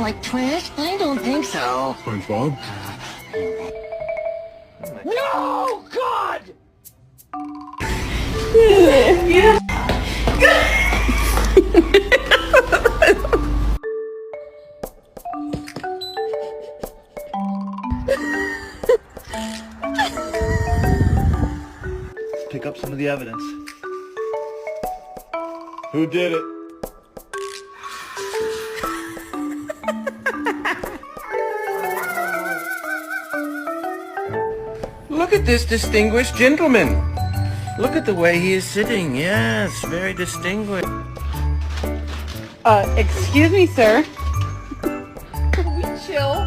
like trash? I don't think so. SpongeBob? No, God! Pick up some of the evidence. Who did it? Look at this distinguished gentleman. Look at the way he is sitting. Yes, very distinguished. Excuse me, sir. Can we chill?